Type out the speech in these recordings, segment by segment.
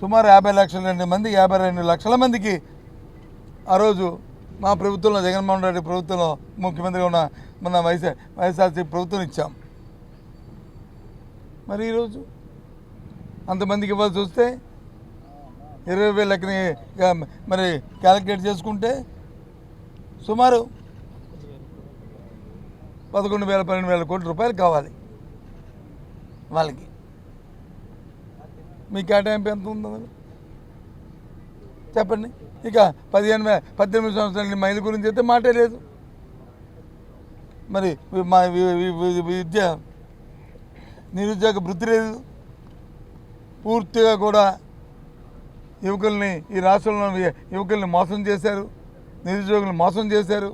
సుమారు 52 మంది 52 లక్షల మందికి ఆ రోజు మా ప్రభుత్వంలో జగన్మోహన్ రెడ్డి ప్రభుత్వంలో ముఖ్యమంత్రిగా ఉన్న మన వైఎస్ఆర్సీపీ ప్రభుత్వం ఇచ్చాం. మరి ఈరోజు అంతమందికి ఇవ్వాల్సి వస్తే 20,000 లెక్కని మరి క్యాలిక్యులేట్ చేసుకుంటే సుమారు 11,000-12,000 కోట్ల రూపాయలు కావాలి వాళ్ళకి. మీ కేటాయింపు ఎంత ఉందో చెప్పండి. ఇక 18 సంవత్సరాల మహిళ గురించి అయితే మాటే లేదు. మరి మా విద్య నిరుద్యోగ వృత్తి లేదు. పూర్తిగా కూడా యువకుల్ని ఈ రాష్ట్రంలో యువకుల్ని మోసం చేశారు, నిరుద్యోగులను మోసం చేశారు.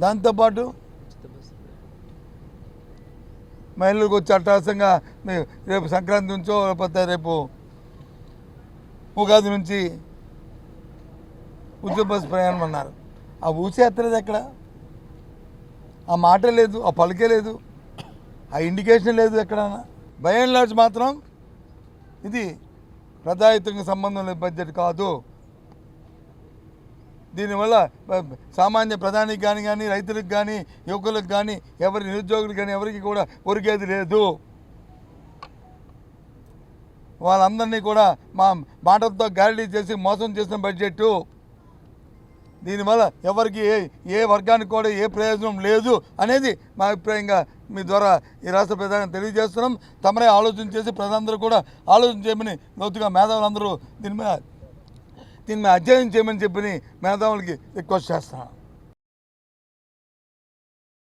దాంతోపాటు మహిళలకు వచ్చి అట్టహాసంగా రేపు సంక్రాంతి నుంచో లేకపోతే రేపు ఉగాది నుంచి ఉచిత బస్సు ప్రయాణం అన్నారు. ఆ ఊసే ఎత్తలేదు ఎక్కడ, ఆ మాట లేదు, ఆ పలికే లేదు, ఆ ఇండికేషన్ లేదు ఎక్కడ. బై అండ్ లార్జ్ మాత్రం ఇది ప్రజాహితంగా సంబంధం లేని బడ్జెట్ కాదు. దీనివల్ల సామాన్య ప్రధానికి కానీ రైతులకు కానీ యువకులకు కానీ ఎవరి నిరుద్యోగులకు కానీ ఎవరికి కూడా ఒరిగేది లేదు. వాళ్ళందరినీ కూడా మా మాటలతో గ్యారంటీ చేసి మోసం చేసిన బడ్జెట్. దీనివల్ల ఎవరికి ఏ వర్గానికి కూడా ఏ ప్రయోజనం లేదు అనేది మా అభిప్రాయంగా మీ ద్వారా ఈ రాష్ట్ర ప్రధాని తెలియజేస్తున్నాం. తమరే ఆలోచన చేసి ప్రజలందరూ కూడా ఆలోచన చేయమని లోతుగా మేధావులందరూ దీని మీద అధ్యయనం చేయమని చెప్పి మేధావులకి రిక్వెస్ట్ చేస్తున్నాను.